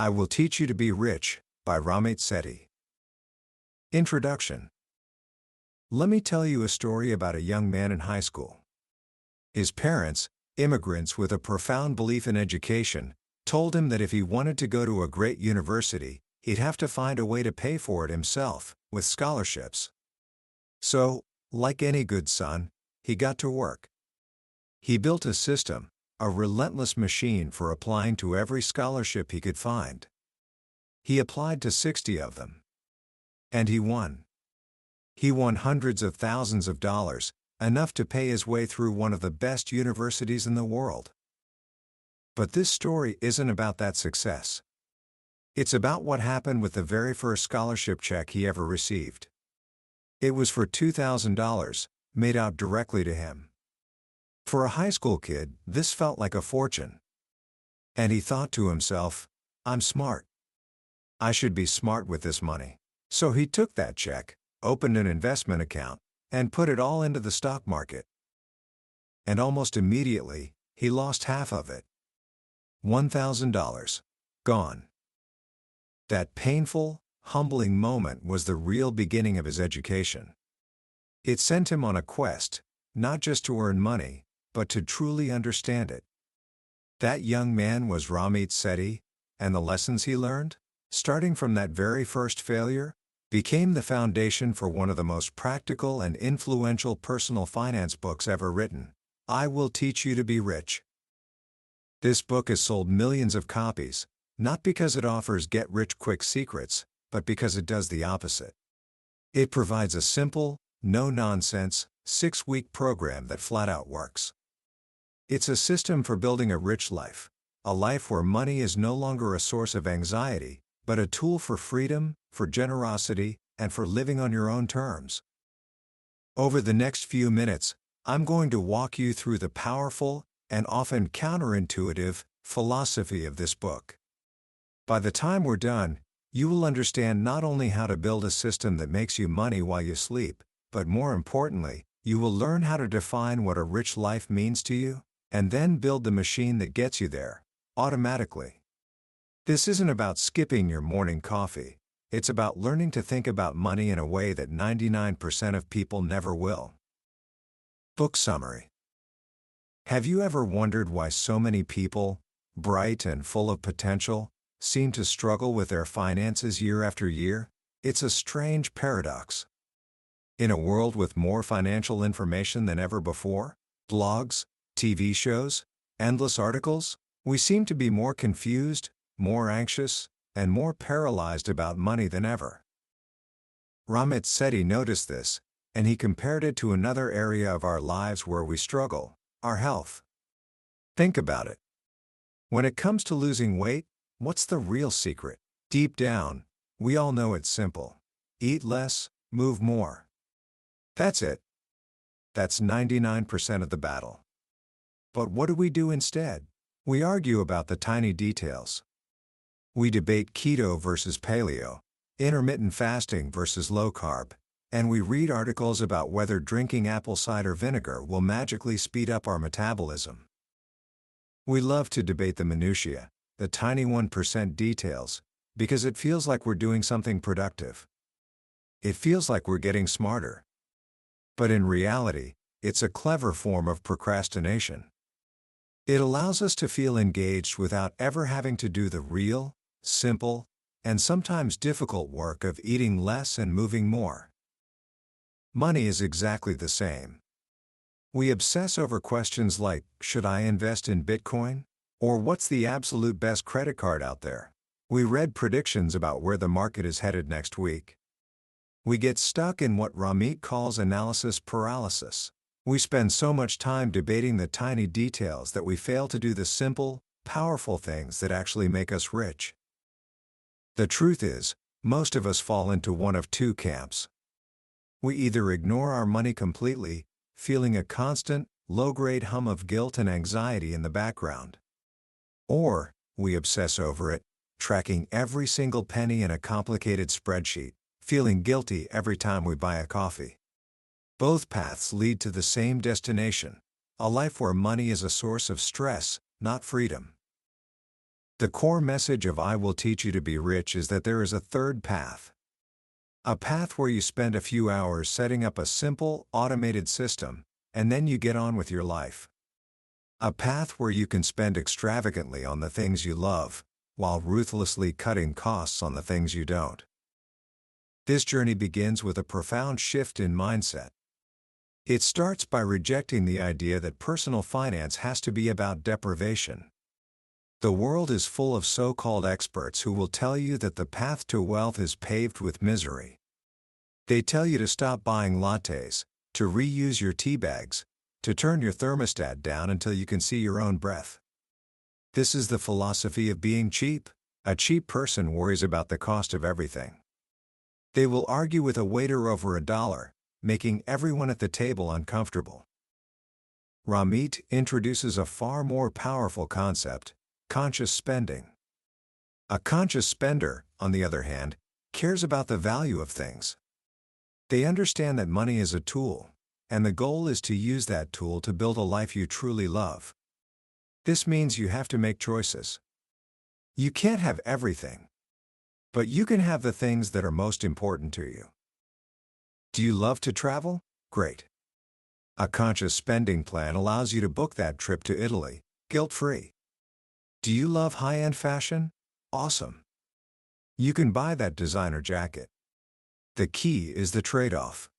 I Will Teach You to Be Rich, by Ramit Sethi. Introduction. Let me tell you a story about a young man in high school. His parents, immigrants with a profound belief in education, told him that if he wanted to go to a great university, he'd have to find a way to pay for it himself, with scholarships. So, like any good son, he got to work. He built a system, a relentless machine for applying to every scholarship he could find. He applied to 60 of them. And he won. He won hundreds of thousands of dollars, enough to pay his way through one of the best universities in the world. But this story isn't about that success. It's about what happened with the very first scholarship check he ever received. It was for $2,000, made out directly to him. For a high school kid, this felt like a fortune. And he thought to himself, I'm smart. I should be smart with this money. So he took that check, opened an investment account, and put it all into the stock market. And almost immediately, he lost half of it. $1,000. Gone. That painful, humbling moment was the real beginning of his education. It sent him on a quest, not just to earn money, but to truly understand it. That young man was Ramit Sethi, and the lessons he learned, starting from that very first failure, became the foundation for one of the most practical and influential personal finance books ever written, I Will Teach You to Be Rich. This book has sold millions of copies, not because it offers get-rich-quick secrets, but because it does the opposite. It provides a simple, no-nonsense, 6-week program that flat-out works. It's a system for building a rich life, a life where money is no longer a source of anxiety, but a tool for freedom, for generosity, and for living on your own terms. Over the next few minutes, I'm going to walk you through the powerful, and often counterintuitive, philosophy of this book. By the time we're done, you will understand not only how to build a system that makes you money while you sleep, but more importantly, you will learn how to define what a rich life means to you, and then build the machine that gets you there, automatically. This isn't about skipping your morning coffee. It's about learning to think about money in a way that 99% of people never will. Book summary. Have you ever wondered why so many people, bright and full of potential, seem to struggle with their finances year after year? It's a strange paradox. In a world with more financial information than ever before, blogs, TV shows, endless articles, we seem to be more confused, more anxious, and more paralyzed about money than ever. Ramit Sethi noticed this, and he compared it to another area of our lives where we struggle, our health. Think about it. When it comes to losing weight, what's the real secret? Deep down, we all know it's simple. Eat less, move more. That's it. That's 99% of the battle. But what do we do instead? We argue about the tiny details. We debate keto versus paleo, intermittent fasting versus low carb, and we read articles about whether drinking apple cider vinegar will magically speed up our metabolism. We love to debate the minutiae, the tiny 1% details, because it feels like we're doing something productive. It feels like we're getting smarter. But in reality, it's a clever form of procrastination. It allows us to feel engaged without ever having to do the real, simple, and sometimes difficult work of eating less and moving more. Money is exactly the same. We obsess over questions like, should I invest in Bitcoin? Or what's the absolute best credit card out there? We read predictions about where the market is headed next week. We get stuck in what Ramit calls analysis paralysis. We spend so much time debating the tiny details that we fail to do the simple, powerful things that actually make us rich. The truth is, most of us fall into one of two camps. We either ignore our money completely, feeling a constant, low-grade hum of guilt and anxiety in the background. Or, we obsess over it, tracking every single penny in a complicated spreadsheet, feeling guilty every time we buy a coffee. Both paths lead to the same destination, a life where money is a source of stress, not freedom. The core message of I Will Teach You to Be Rich is that there is a third path. A path where you spend a few hours setting up a simple, automated system, and then you get on with your life. A path where you can spend extravagantly on the things you love, while ruthlessly cutting costs on the things you don't. This journey begins with a profound shift in mindset. It starts by rejecting the idea that personal finance has to be about deprivation. The world is full of so-called experts who will tell you that the path to wealth is paved with misery. They tell you to stop buying lattes, to reuse your tea bags, to turn your thermostat down until you can see your own breath. This is the philosophy of being cheap. A cheap person worries about the cost of everything. They will argue with a waiter over $1, making everyone at the table uncomfortable. Ramit introduces a far more powerful concept: conscious spending. A conscious spender, on the other hand, cares about the value of things. They understand that money is a tool, and the goal is to use that tool to build a life you truly love. This means you have to make choices. You can't have everything, but you can have the things that are most important to you. Do you love to travel? Great. A conscious spending plan allows you to book that trip to Italy, guilt-free. Do you love high-end fashion? Awesome. You can buy that designer jacket. The key is the trade-off.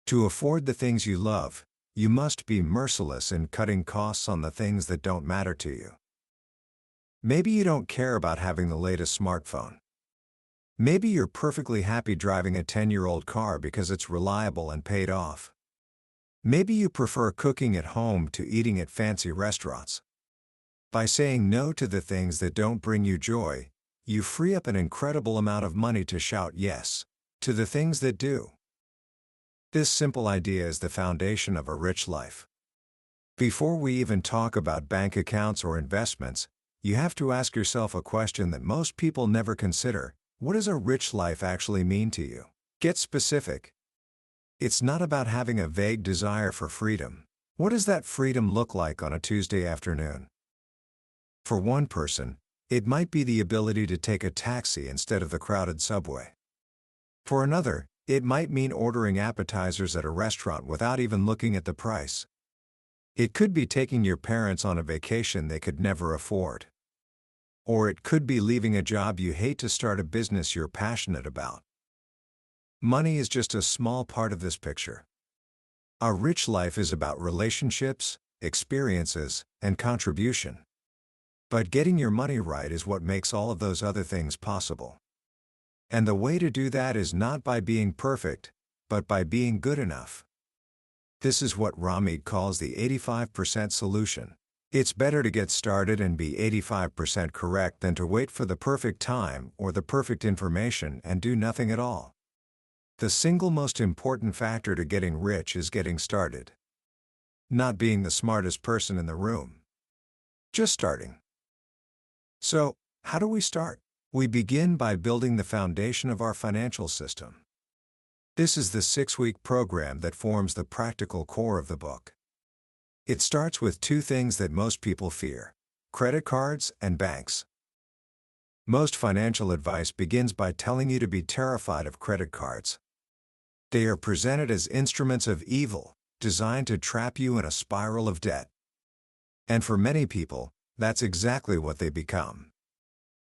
To afford the things you love, you must be merciless in cutting costs on the things that don't matter to you. Maybe you don't care about having the latest smartphone. Maybe you're perfectly happy driving a 10-year-old car because it's reliable and paid off. Maybe you prefer cooking at home to eating at fancy restaurants. By saying no to the things that don't bring you joy, you free up an incredible amount of money to shout yes to the things that do. This simple idea is the foundation of a rich life. Before we even talk about bank accounts or investments, you have to ask yourself a question that most people never consider: what does a rich life actually mean to you? Get specific. It's not about having a vague desire for freedom. What does that freedom look like on a Tuesday afternoon? For one person, it might be the ability to take a taxi instead of the crowded subway. For another, it might mean ordering appetizers at a restaurant without even looking at the price. It could be taking your parents on a vacation they could never afford. Or it could be leaving a job you hate to start a business you're passionate about. Money is just a small part of this picture. A rich life is about relationships, experiences, and contribution. But getting your money right is what makes all of those other things possible. And the way to do that is not by being perfect, but by being good enough. This is what Ramit calls the 85% solution. It's better to get started and be 85% correct than to wait for the perfect time or the perfect information and do nothing at all. The single most important factor to getting rich is getting started. Not being the smartest person in the room. Just starting. So, how do we start? We begin by building the foundation of our financial system. This is the 6-week program that forms the practical core of the book. It starts with two things that most people fear: credit cards and banks. Most financial advice begins by telling you to be terrified of credit cards. They are presented as instruments of evil, designed to trap you in a spiral of debt. And for many people, that's exactly what they become.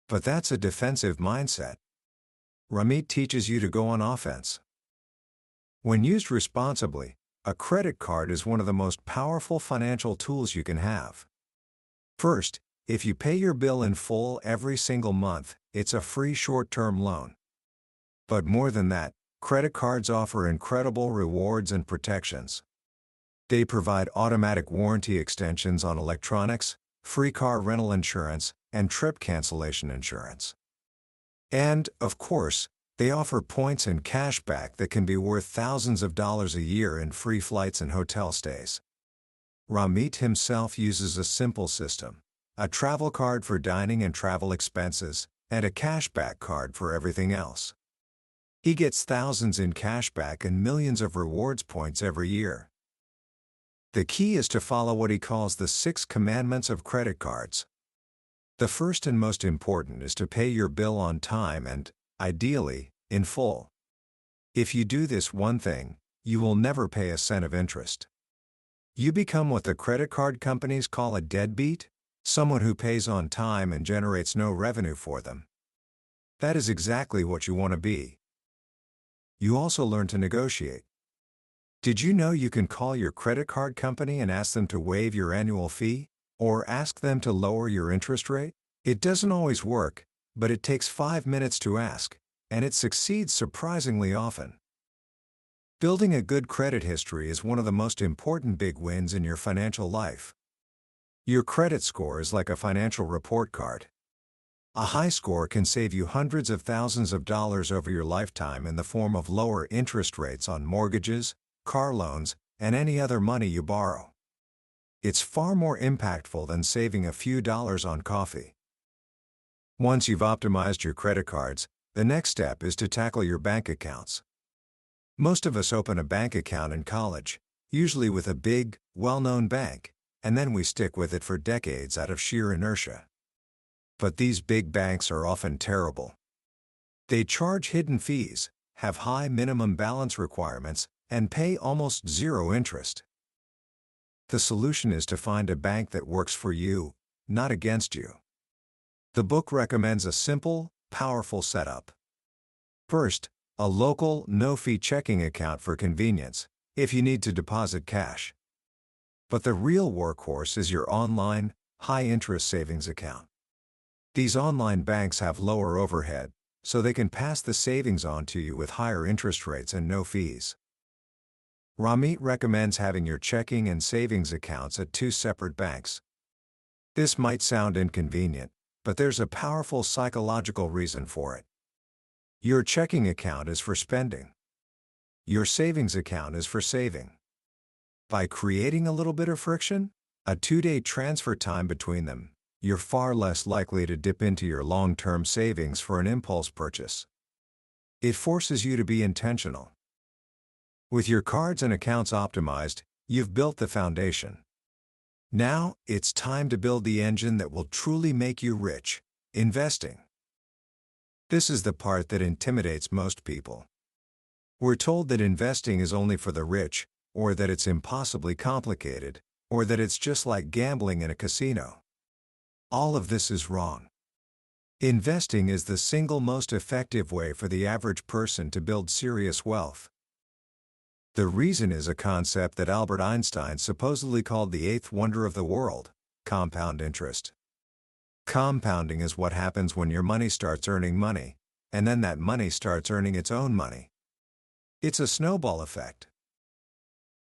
But that's a defensive mindset. Ramit teaches you to go on offense. When used responsibly, a credit card is one of the most powerful financial tools you can have. First, if you pay your bill in full every single month, it's a free short-term loan. But more than that, credit cards offer incredible rewards and protections. They provide automatic warranty extensions on electronics, free car rental insurance, and trip cancellation insurance. And, of course, they offer points and cash back that can be worth thousands of dollars a year in free flights and hotel stays. Ramit himself uses a simple system: a travel card for dining and travel expenses, and a cashback card for everything else. He gets thousands in cashback and millions of rewards points every year. The key is to follow what he calls the 6 commandments of credit cards. The first and most important is to pay your bill on time and, ideally, in full. If you do this one thing, you will never pay a cent of interest. You become what the credit card companies call a deadbeat, someone who pays on time and generates no revenue for them. That is exactly what you want to be. You also learn to negotiate. Did you know you can call your credit card company and ask them to waive your annual fee, or ask them to lower your interest rate? It doesn't always work, but it takes 5 minutes to ask, and it succeeds surprisingly often. Building a good credit history is one of the most important big wins in your financial life. Your credit score is like a financial report card. A high score can save you hundreds of thousands of dollars over your lifetime in the form of lower interest rates on mortgages, car loans, and any other money you borrow. It's far more impactful than saving a few dollars on coffee. Once you've optimized your credit cards, the next step is to tackle your bank accounts. Most of us open a bank account in college, usually with a big, well-known bank, and then we stick with it for decades out of sheer inertia. But these big banks are often terrible. They charge hidden fees, have high minimum balance requirements, and pay almost zero interest. The solution is to find a bank that works for you, not against you. The book recommends a simple, powerful setup. First, a local, no-fee checking account for convenience, if you need to deposit cash. But the real workhorse is your online, high-interest savings account. These online banks have lower overhead, so they can pass the savings on to you with higher interest rates and no fees. Ramit recommends having your checking and savings accounts at 2 separate banks. This might sound inconvenient, but there's a powerful psychological reason for it. Your checking account is for spending. Your savings account is for saving. By creating a little bit of friction, a 2-day transfer time between them, you're far less likely to dip into your long-term savings for an impulse purchase. It forces you to be intentional. With your cards and accounts optimized, you've built the foundation. Now, it's time to build the engine that will truly make you rich: investing. This is the part that intimidates most people. We're told that investing is only for the rich, or that it's impossibly complicated, or that it's just like gambling in a casino. All of this is wrong. Investing is the single most effective way for the average person to build serious wealth. The reason is a concept that Albert Einstein supposedly called the eighth wonder of the world: compound interest. Compounding is what happens when your money starts earning money, and then that money starts earning its own money. It's a snowball effect.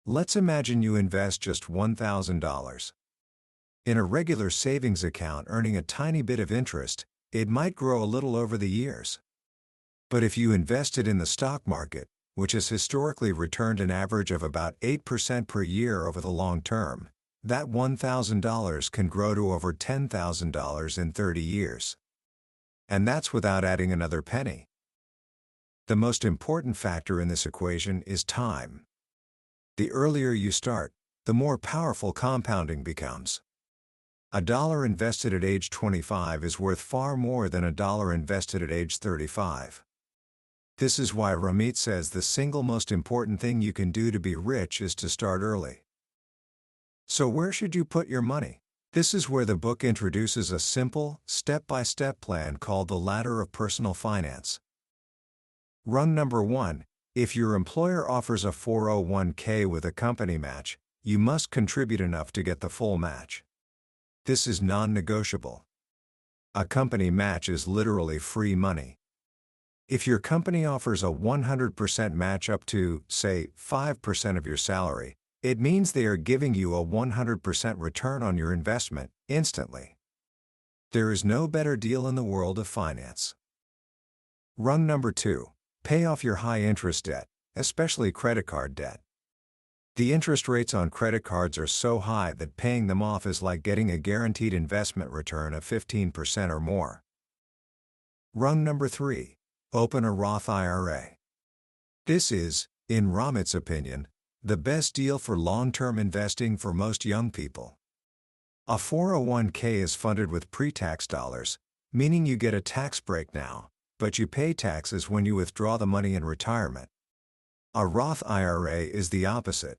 Let's imagine you invest just $1,000. In a regular savings account earning a tiny bit of interest, it might grow a little over the years. But if you invested in the stock market, which has historically returned an average of about 8% per year over the long term, that $1,000 can grow to over $10,000 in 30 years. And that's without adding another penny. The most important factor in this equation is time. The earlier you start, the more powerful compounding becomes. A dollar invested at age 25 is worth far more than a dollar invested at age 35. This is why Ramit says the single most important thing you can do to be rich is to start early. So where should you put your money? This is where the book introduces a simple, step-by-step plan called the Ladder of Personal Finance. Rung number 1, if your employer offers a 401k with a company match, you must contribute enough to get the full match. This is non-negotiable. A company match is literally free money. If your company offers a 100% match up to, say, 5% of your salary, it means they are giving you a 100% return on your investment, instantly. There is no better deal in the world of finance. Rung number 2, pay off your high-interest debt, especially credit card debt. The interest rates on credit cards are so high that paying them off is like getting a guaranteed investment return of 15% or more. Rung number 3, open a Roth IRA. This is, in Ramit's opinion, the best deal for long-term investing for most young people. A 401k is funded with pre-tax dollars, meaning you get a tax break now, but you pay taxes when you withdraw the money in retirement. A Roth IRA is the opposite.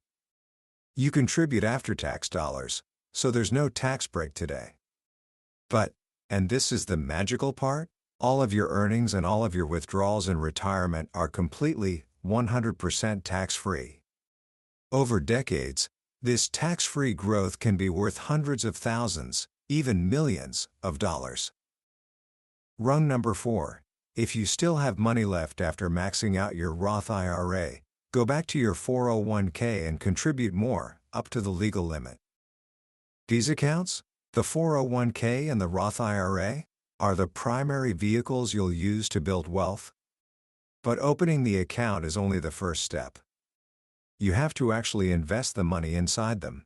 You contribute after-tax dollars, so there's no tax break today. But, and this is the magical part, all of your earnings and all of your withdrawals in retirement are completely, 100% tax-free. Over decades, this tax-free growth can be worth hundreds of thousands, even millions, of dollars. Rung number 4. If you still have money left after maxing out your Roth IRA, go back to your 401k and contribute more, up to the legal limit. These accounts, the 401k and the Roth IRA, are the primary vehicles you'll use to build wealth. But opening the account is only the first step. You have to actually invest the money inside them.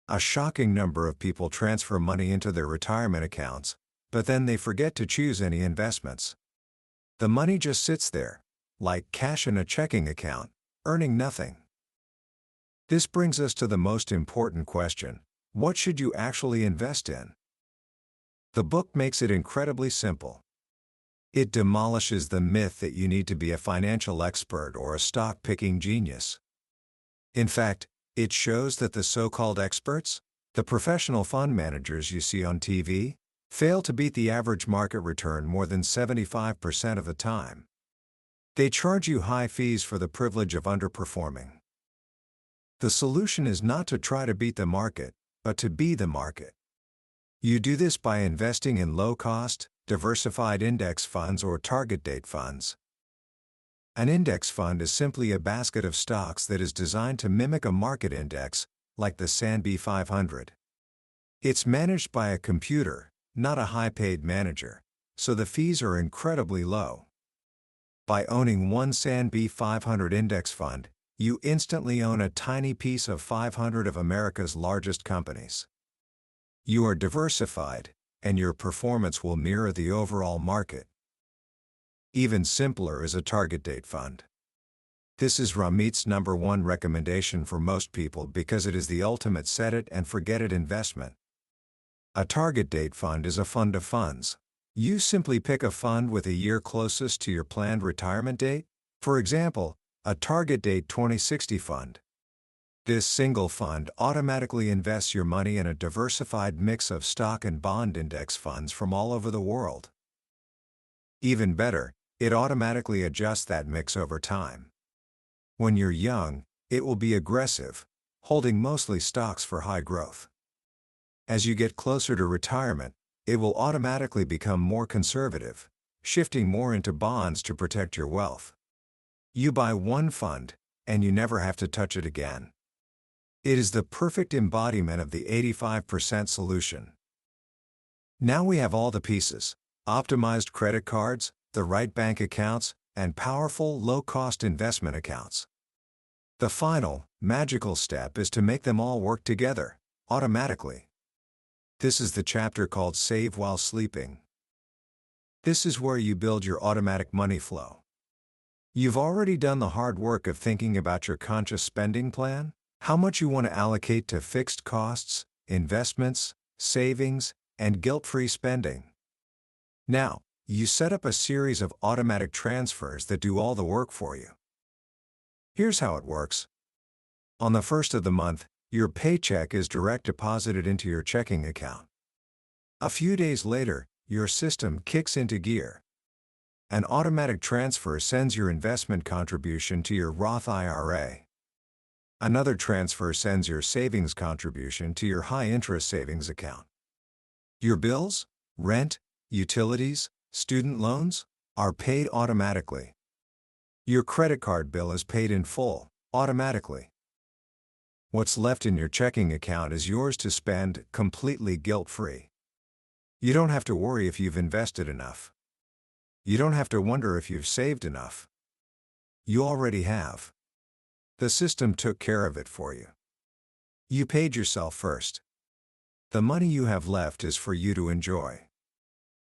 A shocking number of people transfer money into their retirement accounts, but then they forget to choose any investments. The money just sits there, like cash in a checking account, earning nothing. This brings us to the most important question: what should you actually invest in? The book makes it incredibly simple. It demolishes the myth that you need to be a financial expert or a stock-picking genius. In fact, it shows that the so-called experts, the professional fund managers you see on TV, fail to beat the average market return more than 75% of the time. They charge you high fees for the privilege of underperforming. The solution is not to try to beat the market, but to be the market. You do this by investing in low-cost, diversified index funds or target date funds. An index fund is simply a basket of stocks that is designed to mimic a market index, like the S&P 500. It's managed by a computer, not a high-paid manager, so the fees are incredibly low. By owning one S&P 500 index fund, you instantly own a tiny piece of 500 of America's largest companies. You are diversified, and your performance will mirror the overall market. Even simpler is a target date fund. This is Ramit's number 1 recommendation for most people because it is the ultimate set-it-and-forget-it investment. A target date fund is a fund of funds. You simply pick a fund with a year closest to your planned retirement date, for example, a target date 2060 fund. This single fund automatically invests your money in a diversified mix of stock and bond index funds from all over the world. Even better, it automatically adjusts that mix over time. When you're young, it will be aggressive, holding mostly stocks for high growth. As you get closer to retirement, it will automatically become more conservative, shifting more into bonds to protect your wealth. You buy one fund, and you never have to touch it again. It is the perfect embodiment of the 85% solution. Now we have all the pieces: optimized credit cards, the right bank accounts, and powerful, low-cost investment accounts. The final, magical step is to make them all work together, automatically. This is the chapter called Save While Sleeping. This is where you build your automatic money flow. You've already done the hard work of thinking about your conscious spending plan, how much you want to allocate to fixed costs, investments, savings, and guilt-free spending. Now, you set up a series of automatic transfers that do all the work for you. Here's how it works. On the first of the month, your paycheck is direct deposited into your checking account. A few days later, your system kicks into gear. An automatic transfer sends your investment contribution to your Roth IRA. Another transfer sends your savings contribution to your high-interest savings account. Your bills, rent, utilities, student loans, are paid automatically. Your credit card bill is paid in full, automatically. What's left in your checking account is yours to spend, completely guilt-free. You don't have to worry if you've invested enough. You don't have to wonder if you've saved enough. You already have. The system took care of it for you. You paid yourself first. The money you have left is for you to enjoy.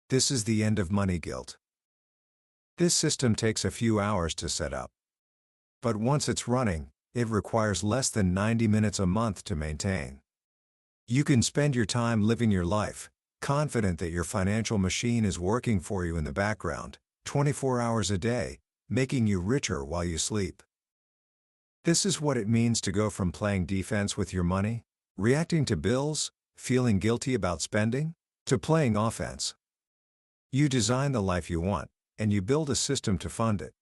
This is the end of money guilt. This system takes a few hours to set up. But once it's running, it requires less than 90 minutes a month to maintain. You can spend your time living your life, confident that your financial machine is working for you in the background, 24 hours a day, making you richer while you sleep. This is what it means to go from playing defense with your money, reacting to bills, feeling guilty about spending, to playing offense. You design the life you want, and you build a system to fund it.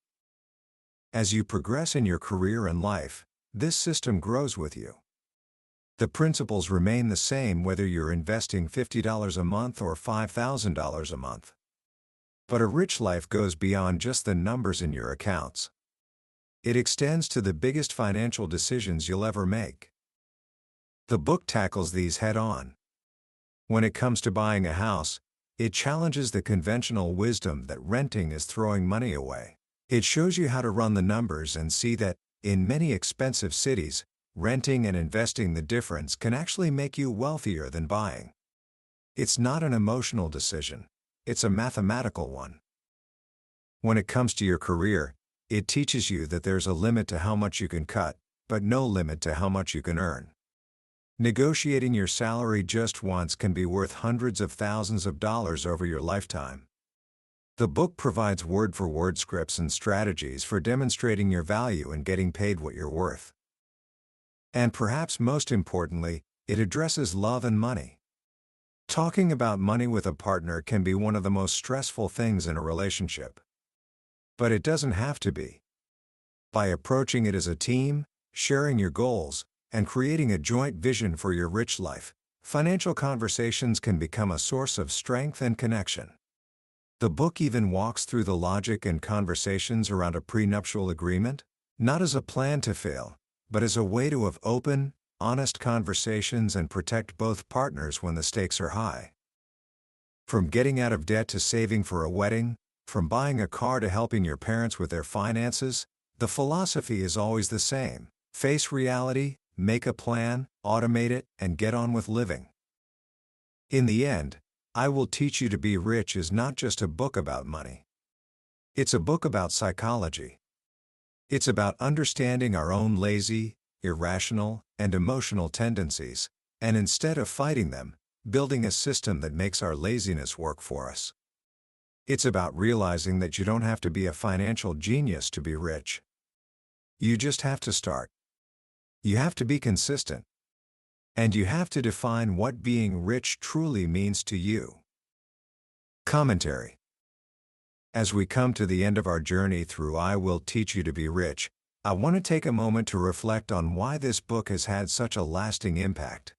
As you progress in your career and life, this system grows with you. The principles remain the same whether you're investing $50 a month or $5,000 a month. But a rich life goes beyond just the numbers in your accounts. It extends to the biggest financial decisions you'll ever make. The book tackles these head-on. When it comes to buying a house, it challenges the conventional wisdom that renting is throwing money away. It shows you how to run the numbers and see that, in many expensive cities, renting and investing the difference can actually make you wealthier than buying. It's not an emotional decision, it's a mathematical one. When it comes to your career, it teaches you that there's a limit to how much you can cut, but no limit to how much you can earn. Negotiating your salary just once can be worth hundreds of thousands of dollars over your lifetime. The book provides word-for-word scripts and strategies for demonstrating your value and getting paid what you're worth. And perhaps most importantly, it addresses love and money. Talking about money with a partner can be one of the most stressful things in a relationship. But it doesn't have to be. By approaching it as a team, sharing your goals, and creating a joint vision for your rich life, financial conversations can become a source of strength and connection. The book even walks through the logic and conversations around a prenuptial agreement, not as a plan to fail, but as a way to have open, honest conversations and protect both partners when the stakes are high. From getting out of debt to saving for a wedding, from buying a car to helping your parents with their finances, the philosophy is always the same: face reality, make a plan, automate it, and get on with living. In the end, I Will Teach You to Be Rich is not just a book about money. It's a book about psychology. It's about understanding our own lazy, irrational, and emotional tendencies, and instead of fighting them, building a system that makes our laziness work for us. It's about realizing that you don't have to be a financial genius to be rich. You just have to start. You have to be consistent. And you have to define what being rich truly means to you. Commentary. As we come to the end of our journey through I Will Teach You to Be Rich, I want to take a moment to reflect on why this book has had such a lasting impact.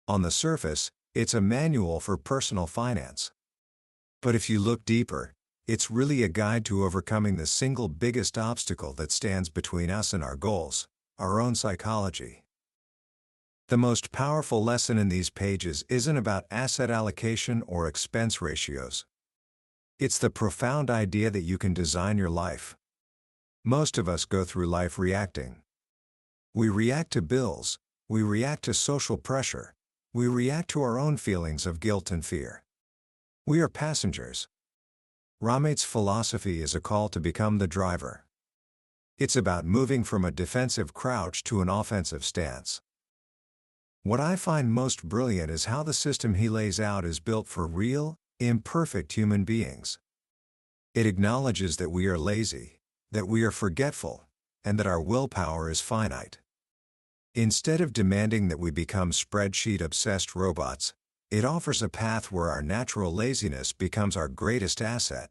On the surface, it's a manual for personal finance. But if you look deeper, it's really a guide to overcoming the single biggest obstacle that stands between us and our goals: our own psychology. The most powerful lesson in these pages isn't about asset allocation or expense ratios. It's the profound idea that you can design your life. Most of us go through life reacting. We react to bills, we react to social pressure, we react to our own feelings of guilt and fear. We are passengers. Ramit's philosophy is a call to become the driver. It's about moving from a defensive crouch to an offensive stance. What I find most brilliant is how the system he lays out is built for real, imperfect human beings. It acknowledges that we are lazy, that we are forgetful, and that our willpower is finite. Instead of demanding that we become spreadsheet-obsessed robots, it offers a path where our natural laziness becomes our greatest asset.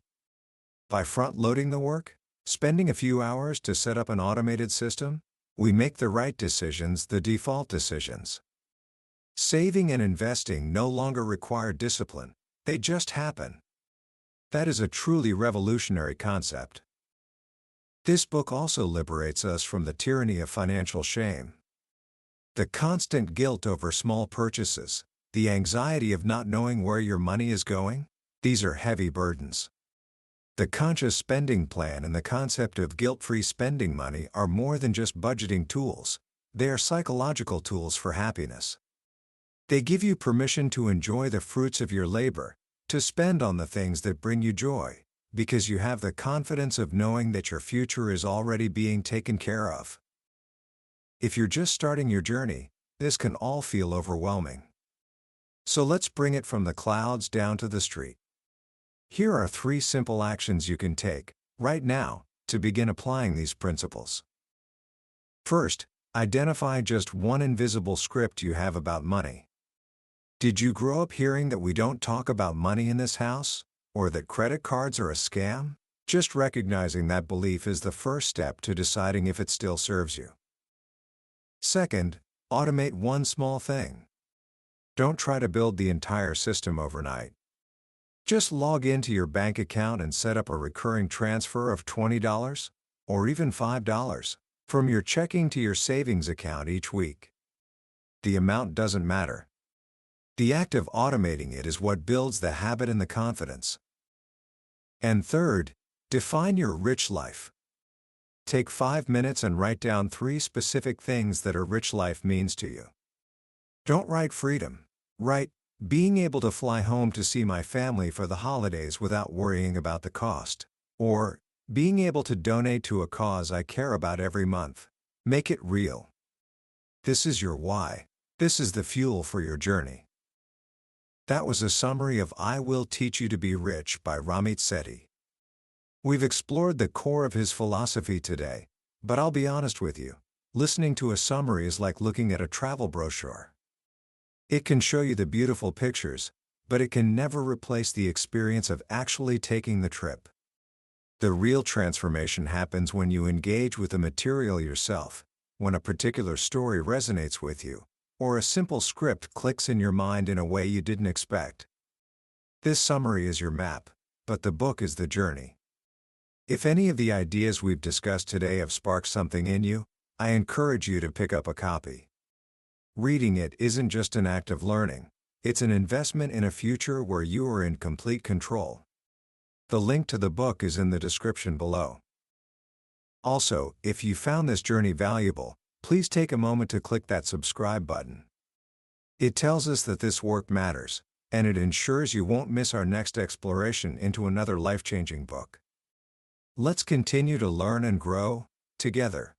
By front-loading the work, spending a few hours to set up an automated system, we make the right decisions the default decisions. Saving and investing no longer require discipline, they just happen. That is a truly revolutionary concept. This book also liberates us from the tyranny of financial shame. The constant guilt over small purchases, the anxiety of not knowing where your money is going, these are heavy burdens. The conscious spending plan and the concept of guilt-free spending money are more than just budgeting tools, they are psychological tools for happiness. They give you permission to enjoy the fruits of your labor, to spend on the things that bring you joy, because you have the confidence of knowing that your future is already being taken care of. If you're just starting your journey, this can all feel overwhelming. So let's bring it from the clouds down to the street. Here are 3 simple actions you can take, right now, to begin applying these principles. First, identify just one invisible script you have about money. Did you grow up hearing that we don't talk about money in this house, or that credit cards are a scam? Just recognizing that belief is the first step to deciding if it still serves you. Second, automate one small thing. Don't try to build the entire system overnight. Just log into your bank account and set up a recurring transfer of $20, or even $5, from your checking to your savings account each week. The amount doesn't matter. The act of automating it is what builds the habit and the confidence. And third, define your rich life. Take 5 minutes and write down 3 specific things that a rich life means to you. Don't write freedom. Write, being able to fly home to see my family for the holidays without worrying about the cost. Or, being able to donate to a cause I care about every month. Make it real. This is your why. This is the fuel for your journey. That was a summary of I Will Teach You to Be Rich by Ramit Sethi. We've explored the core of his philosophy today, but I'll be honest with you, listening to a summary is like looking at a travel brochure. It can show you the beautiful pictures, but it can never replace the experience of actually taking the trip. The real transformation happens when you engage with the material yourself, when a particular story resonates with you, or a simple script clicks in your mind in a way you didn't expect. This summary is your map, but the book is the journey. If any of the ideas we've discussed today have sparked something in you, I encourage you to pick up a copy. Reading it isn't just an act of learning, it's an investment in a future where you are in complete control. The link to the book is in the description below. Also, if you found this journey valuable, please take a moment to click that subscribe button. It tells us that this work matters, and it ensures you won't miss our next exploration into another life-changing book. Let's continue to learn and grow together.